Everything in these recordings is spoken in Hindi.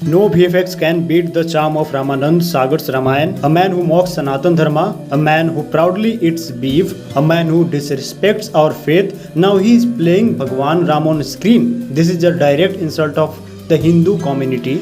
No VFX can beat the charm of Ramanand Sagar's Ramayan. A man who mocks Sanatan Dharma, a man who proudly eats beef, a man who disrespects our faith. Now he is playing Bhagwan Ram on screen. This is a direct insult of the Hindu community.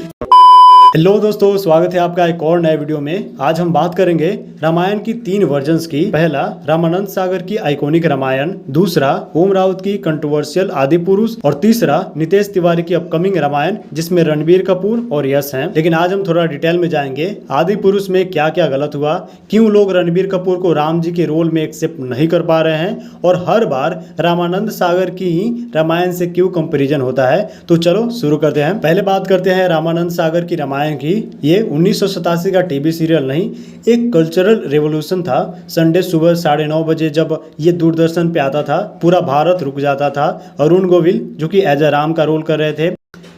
Hello दोस्तों, स्वागत है आपका एक और नए वीडियो में। आज हम बात करेंगे रामायण की 3 वर्जन्स की। पहला रामानंद सागर की आइकॉनिक रामायण, दूसरा ओम राउत की कंट्रोवर्शियल आदि पुरुष और तीसरा नितेश तिवारी की अपकमिंग रामायण जिसमें रणबीर कपूर और यश हैं। लेकिन आज हम थोड़ा डिटेल में जाएंगे आदि पुरुष में क्या क्या गलत हुआ, क्यों लोग रणबीर कपूर को राम जी के रोल में एक्सेप्ट नहीं कर पा रहे हैं और हर बार रामानंद सागर की ही रामायण से क्यों कंपेरिजन होता है। तो चलो शुरू करते हैं। पहले बात करते हैं रामानंद सागर की रामायण की। ये 1987 का टीवी सीरियल नहीं, एक कल्चरल रेवोल्यूशन था। संडे सुबह 9:30 बजे जब ये दूरदर्शन पे आता था, पूरा भारत रुक जाता था। अरुण गोविल जो कि एज अ राम का रोल कर रहे थे,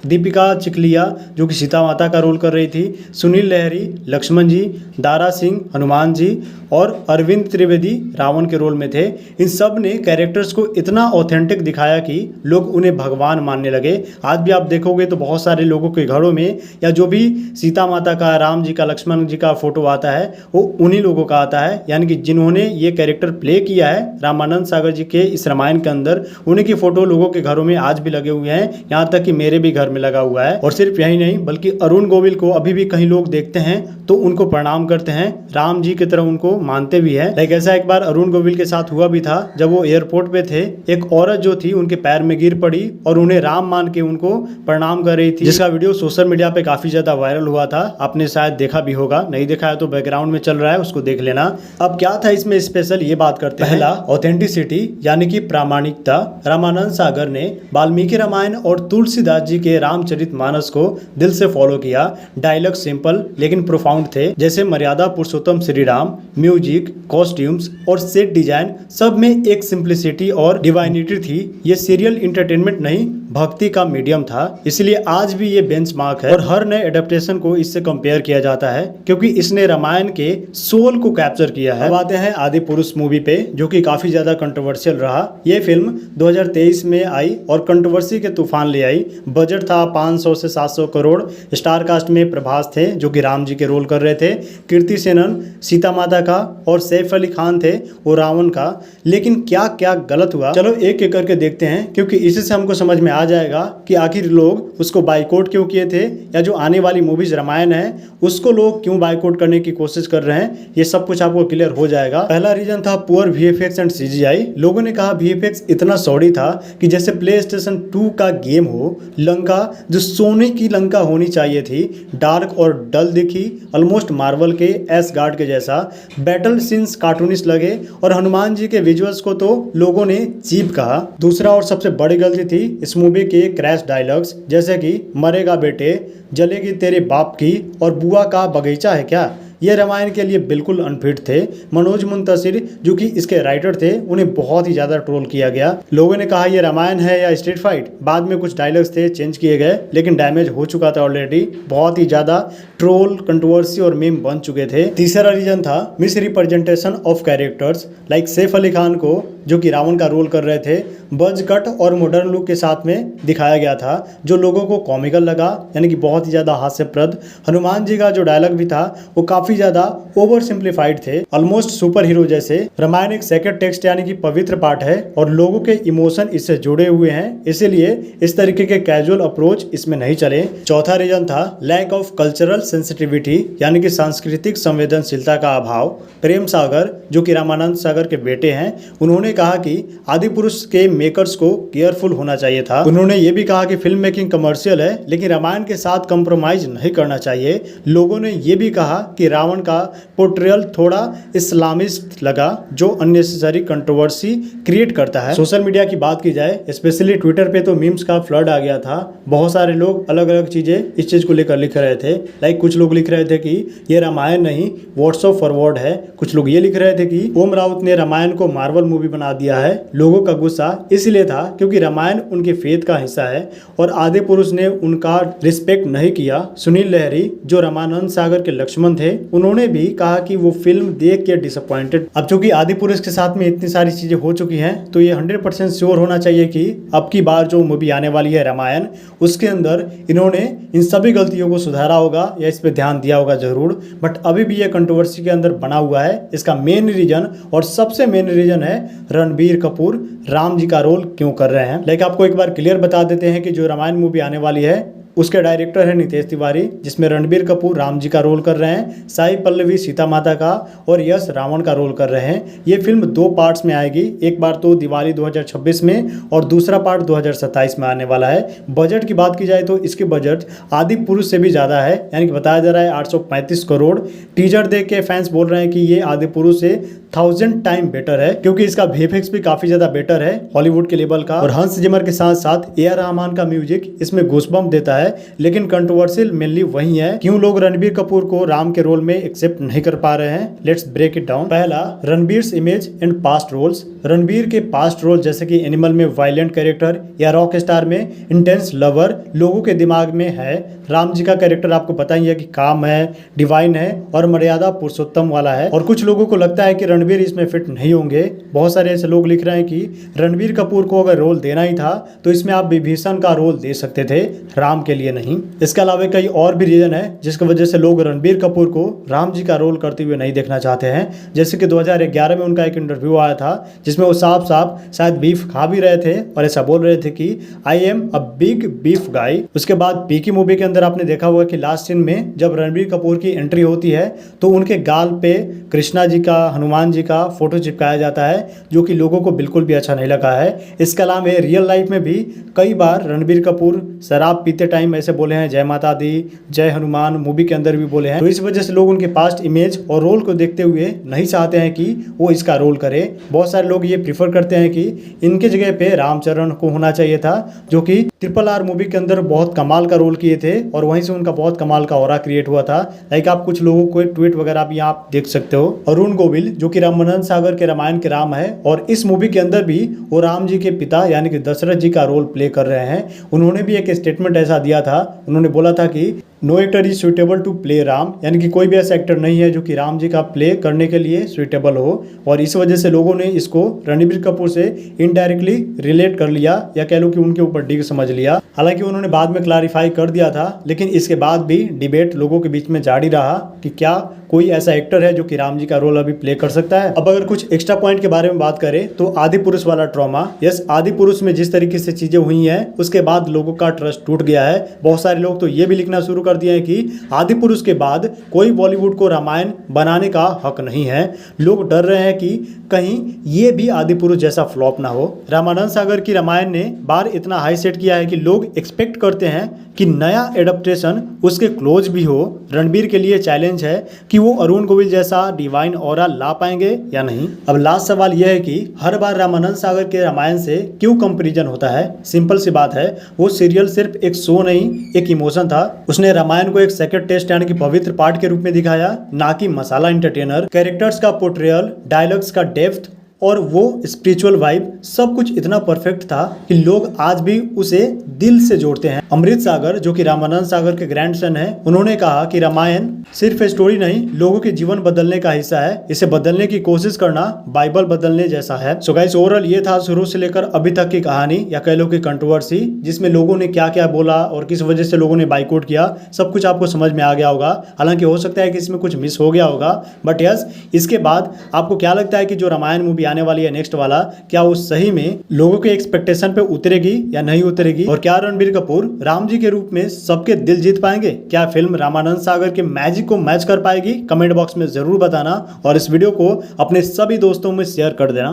दीपिका चिखलिया जो कि सीता माता का रोल कर रही थी, सुनील लहरी लक्ष्मण जी, दारा सिंह हनुमान जी और अरविंद त्रिवेदी रावण के रोल में थे। इन सब ने कैरेक्टर्स को इतना ऑथेंटिक दिखाया कि लोग उन्हें भगवान मानने लगे। आज भी आप देखोगे तो बहुत सारे लोगों के घरों में या जो भी सीता माता का, राम जी का, लक्ष्मण जी का फोटो आता है वो उन्हीं लोगों का आता है, यानी कि जिन्होंने ये कैरेक्टर प्ले किया है रामानंद सागर जी के इस रामायण के अंदर, उन्हीं की फोटो लोगों के घरों में आज भी लगे हुए हैं। यहाँ तक कि मेरे भी घर में लगा हुआ है। और सिर्फ यही नहीं बल्कि अरुण गोविल को अभी भी कहीं लोग देखते हैं तो उनको प्रणाम करते हैं, राम जी की तरह उनको मानते भी है। लाइक ऐसा एक बार अरुण गोविल के साथ हुआ भी था जब वो एयरपोर्ट पे थे। एक औरत जो थी उनके पैर में गिर पड़ी और उन्हें राम मान के उनको प्रणाम कर रही थी, जिसका वीडियो सोशल मीडिया पे काफी ज्यादा वायरल हुआ था। आपने शायद देखा भी होगा, नहीं देखा है तो बैकग्राउंड में चल रहा है, उसको देख लेना। अब क्या था इसमें स्पेशल, ये बात करते हैं। पहला ऑथेंटिसिटी यानी कि प्रामाणिकता। रामानंद सागर ने वाल्मीकि रामायण और तुलसीदास जी के रामचरितमानस को दिल से फॉलो किया। डायलॉग सिंपल लेकिन प्रोफाउंड थे, जैसे मर्यादा पुरुषोत्तम श्री राम। म्यूजिक, कॉस्ट्यूम्स और सेट डिजाइन सब में एक सिंप्लिसिटी और डिवाइनिटी थी। ये सीरियल इंटरटेनमेंट नहीं, भक्ति का मीडियम था, इसलिए आज भी ये बेंचमार्क है और हर नए एडेप्टेशन को इससे कंपेयर किया जाता है क्योंकि इसने रामायण के सोल को कैप्चर किया है। अब आते हैं आदि पुरुष मूवी पे, जो कि काफी ज्यादा कंट्रोवर्शियल रहा। ये फिल्म 2023 में आई और कंट्रोवर्सी के तूफान ले आई। बजट था 500 से 700 करोड़। स्टार कास्ट में प्रभास थे जो कि राम जी के रोल कर रहे थे, कीर्ति सेनन सीता माता का और सैफ अली खान थे वो रावण का। लेकिन क्या क्या गलत हुआ, चलो एक एक करके देखते हैं, क्योंकि इसी से हमको समझ में आ जाएगा कि आखिर लोग उसको बाइकआउट क्यों किए थे, या जो आने वाली मूवीज रामायण है उसको लोग क्यों बाइकआउट करने की कोशिश कर रहे हैं। ये सब कुछ आपको क्लियर हो जाएगा। पहला रीजन था पुअर VFX एंड CGI। लोगों ने कहा VFX इतना सॉरी था कि जैसे PlayStation 2 का गेम हो। लंका जो सोने की लंका होनी चाहिए थी, डार्क और डल दिखी, ऑलमोस्ट मार्वल के एसगार्ड के जैसा। बैटल सीन्स कार्टूनिस्ट लगे और हनुमान जी के विजुअल्स को तो लोगों ने चीप कहा। दूसरा और सबसे बड़ी गलती थी इस मूवी के क्रैश डायलॉग्स, जैसे कि मरेगा बेटे, जलेगी तेरे बाप की और बुआ का बगीचा है क्या। ये रामायण के लिए बिल्कुल अनफिट थे। मनोज मुंतशिर जो कि इसके राइटर थे, उन्हें बहुत ही ज़्यादा ट्रोल किया गया। लोगों ने कहा ये रामायण है या स्ट्रीट फाइट। बाद में कुछ डायलॉग्स थे चेंज किए गए, लेकिन डैमेज हो चुका था ऑलरेडी। बहुत ही ज़्यादा ट्रोल, कंट्रोवर्सी और मीम बन चुके थे। तीसरा रीजन था miss representation of characters. Like Saif Ali Khan को जो कि रावण का रोल कर रहे थे, बज कट और मॉडर्न लुक के साथ में दिखाया गया था, जो लोगों को कॉमिकल लगा, यानी कि बहुत ही ज़्यादा हास्यप्रद। हनुमान जी का जो डायलॉग भी था वो काफ़ी ज़्यादा ओवर सिंप्लीफाइड थे, ऑलमोस्ट सुपर हीरो जैसे। रामायण एक सेक्रेड टेक्स्ट यानी कि पवित्र पाठ है और लोगों के इमोशन इससे जुड़े हुए हैं, इसीलिए इस तरीके के कैजुअल अप्रोच इसमें नहीं चले। चौथा रीजन था लैक ऑफ कल्चरल सेंसिटिविटी, यानी कि सांस्कृतिक संवेदनशीलता का अभाव। प्रेम सागर जो कि रामानंद सागर के बेटे हैं, उन्होंने कहा कि आदि पुरुष के मेकर्स को केयरफुल होना चाहिए था। उन्होंने ये भी कहा कि फिल्म मेकिंग कमर्शियल है लेकिन रामायण के साथ कंप्रोमाइज नहीं करना चाहिए। लोगों ने ये भी कहा कि रावण का पोर्ट्रेयल थोड़ा इस्लामिस्ट लगा, जो अननेसेसरी कंट्रोवर्सी क्रिएट करता है। सोशल मीडिया की बात की जाए, स्पेशली ट्विटर पे तो मीम्स का फ्लड आ गया था। बहुत सारे लोग अलग अलग चीजें इस चीज को लेकर लिख रहे थे। लाइक कुछ लोग लिख रहे थे कि ये रामायण नहीं व्हाट्सएप फॉरवर्ड है। कुछ लोग ये लिख रहे थे कि ओम राउत ने रामायण को मार्वल मूवी बना दिया है। लोगों का गुस्सा इसलिए था क्योंकि रामायण उनके फेथ का हिस्सा है और आदि पुरुष ने उनका रिस्पेक्ट नहीं किया। सुनील लहरी जो रामानंद सागर के लक्ष्मण थे, उन्होंने भी कहा कि वो फिल्म देख के डिसअपॉइंटेड। अब चूंकि आदि पुरुष के साथ में इतनी सारी चीजें हो चुकी हैं तो ये 100% श्योर होना चाहिए कि अब की बार जो मूवी आने वाली है रामायण, उसके अंदर इन्होंने इन सभी गलतियों को सुधारा होगा या इस पे ध्यान दिया होगा जरूर। बट अभी भी ये कंट्रोवर्सी के अंदर बना हुआ है। इसका मेन रीजन और सबसे मेन रीजन है रणबीर कपूर राम जी का रोल क्यों कर रहे हैं। लेकिन आपको एक बार क्लियर बता देते हैं कि जो रामायण मूवी आने वाली है उसके डायरेक्टर है नितेश तिवारी, जिसमें रणबीर कपूर राम जी का रोल कर रहे हैं, साई पल्लवी सीता माता का और यश रावण का रोल कर रहे हैं। ये फिल्म 2 पार्ट्स में आएगी, एक बार तो दिवाली 2026 में और दूसरा पार्ट 2027 में आने वाला है। बजट की बात की जाए तो इसके बजट आदि पुरुष से भी ज़्यादा है, यानी कि बताया जा रहा है 835 करोड़। टीजर देख के फैंस बोल रहे हैं कि ये आदि पुरुष से 1000 टाइम बेटर है, क्योंकि इसका वीएफएक्स भी काफ़ी ज़्यादा बेटर है हॉलीवुड के लेवल का। और हंस जिमर के साथ साथ ए आर रहमान का म्यूजिक इसमें गूज़बम्प देता है। लेकिन कंट्रोवर्शियल मेनली वही है, क्यों लोग रणबीर कपूर को राम के रोल में एक्सेप्ट नहीं कर पा रहे हैं। Let's break it down. पहला, Ranbir's image and past roles. Ranbir के पास्ट रोल जैसे कि एनिमल में वायलेंट कैरेक्टर या रॉक स्टार में इंटेंस लवर लोगों के दिमाग में है। राम जी का कैरेक्टर आपको पता ही है कि काम है, डिवाइन है और मर्यादा पुरुषोत्तम वाला है। और कुछ लोगों को लगता है कि रणबीर इसमें फिट नहीं होंगे। बहुत सारे ऐसे लोग लिख रहे हैं कि रणबीर कपूर को अगर रोल देना ही था तो इसमें आप विभीषण का रोल दे सकते थे, राम के लिए नहीं। इसके अलावा कई और भी रीजन है जिसकी वजह से लोग रणबीर कपूर को राम जी का रोल करते हुए नहीं देखना चाहते हैं। जैसे कि 2011 में उनका एक इंटरव्यू आया था जिसमें वो साफ साफ शायद बीफ खा भी रहे थे और ऐसा बोल रहे थे कि I am a big beef guy. उसके बाद पीकी मूवी के अंदर आपने देखा हुआ कि लास्ट सीन में जब रणबीर कपूर की एंट्री होती है तो उनके गाल पे कृष्णा जी का, हनुमान जी का फोटो चिपकाया जाता है, जो कि लोगों को बिल्कुल भी अच्छा नहीं लगा है। इसके अलावा रियल लाइफ में भी कई बार रणबीर कपूर शराब पीते टाइम ऐसे बोले हैं जय माता दी, जय हनुमान, मूवी के अंदर भी बोले हैं। तो इस वजह से लोग उनके पास्ट इमेज और रोल को देखते हुए नहीं चाहते हैं कि वो इसका रोल करे। बहुत सारे लोग ये प्रीफर करते हैं कि इनके जगह पे रामचरण को होना चाहिए था, जो कि RRR मूवी के अंदर बहुत कमाल का रोल किए थे और वहीं से उनका बहुत कमाल का ऑरा क्रिएट हुआ था। लाइक आप कुछ लोगों को ट्वीट वगैरह भी आप देख सकते हो। अरुण गोविल जो कि रामानंद सागर के रामायण के राम है और इस मूवी के अंदर भी वो राम जी के पिता यानी कि दशरथ जी का रोल प्ले कर रहे हैं। उन्होंने भी एक स्टेटमेंट ऐसा दिया था, उन्होंने बोला था कि no actor is suitable to play Ram, यानी कि कोई भी ऐसा एक्टर नहीं है जो कि राम जी का प्ले करने के लिए सुटेबल हो। और इस वजह से लोगों ने इसको रणबीर कपूर से इनडायरेक्टली रिलेट कर लिया या कह लो कि उनके ऊपर डिग समझ लिया। हालांकि उन्होंने बाद में क्लैरिफाई कर दिया था, लेकिन इसके बाद भी डिबेट लोगों के बीच में जारी रहा कि क्या कोई ऐसा एक्टर है जो कि राम जी का रोल अभी प्ले कर सकता है। अब अगर कुछ एक्स्ट्रा पॉइंट के बारे में बात करें तो आदि पुरुष वाला ट्रॉमा, यस आदि पुरुष में जिस तरीके से चीजें हुई हैं उसके बाद लोगों का ट्रस्ट टूट गया है। बहुत सारे लोग तो ये भी लिखना शुरू कर दिए हैं कि आदि पुरुष के बाद कोई बॉलीवुड को रामायण बनाने का हक नहीं है। लोग डर रहे हैं कि कहीं ये भी आदि पुरुष जैसा फ्लॉप ना हो। रामानंद सागर की रामायण ने बार इतना हाई सेट किया है कि लोग एक्सपेक्ट करते हैं कि नया एडेप्टेशन उसके क्लोज भी हो। रणबीर के लिए चैलेंज है कि वो अरुण गोविल जैसा डिवाइन ऑरा ला पाएंगे या नहीं। अब लास्ट सवाल यह है कि हर बार रामानंद सागर के रामायण से क्यों कंपैरिजन होता है। सिंपल सी बात है, वो सीरियल सिर्फ एक शो नहीं, एक इमोशन था। उसने रामायण को एक सेकंड टेस्ट यानी कि पवित्र पाठ के रूप में दिखाया, ना कि मसाला एंटरटेनर। कैरेक्टर्स का पोर्ट्रेयल, डायलॉग्स का डेप्थ और वो स्पिरिचुअल वाइब, सब कुछ इतना परफेक्ट था कि लोग आज भी उसे दिल से जोड़ते हैं। अमृत सागर जो कि रामानंद सागर के ग्रैंडसन है, उन्होंने कहा कि रामायण सिर्फ स्टोरी नहीं, लोगों के जीवन बदलने का हिस्सा है। इसे बदलने की कोशिश करना बाइबल बदलने जैसा है। सो गाइस, ओवरऑल ये था शुरू से लेकर अभी तक की कहानी या कह लो कि कंट्रोवर्सी, जिसमें लोगों ने क्या क्या बोला और किस वजह से लोगों ने बाइकआउट किया, सब कुछ आपको समझ में आ गया होगा। हालांकि हो सकता है कि इसमें कुछ मिस हो गया होगा, बट यस, इसके बाद आपको क्या लगता है कि जो रामायण मूवी आने वाली है नेक्स्ट वाला, क्या वो सही में लोगों के एक्सपेक्टेशन पे उतरेगी या नहीं उतरेगी? और क्या रणबीर कपूर राम जी के रूप में सबके दिल जीत पाएंगे? क्या फिल्म रामानंद सागर के मैजिक को मैच कर पाएगी? कमेंट बॉक्स में जरूर बताना और इस वीडियो को अपने सभी दोस्तों में शेयर कर देना।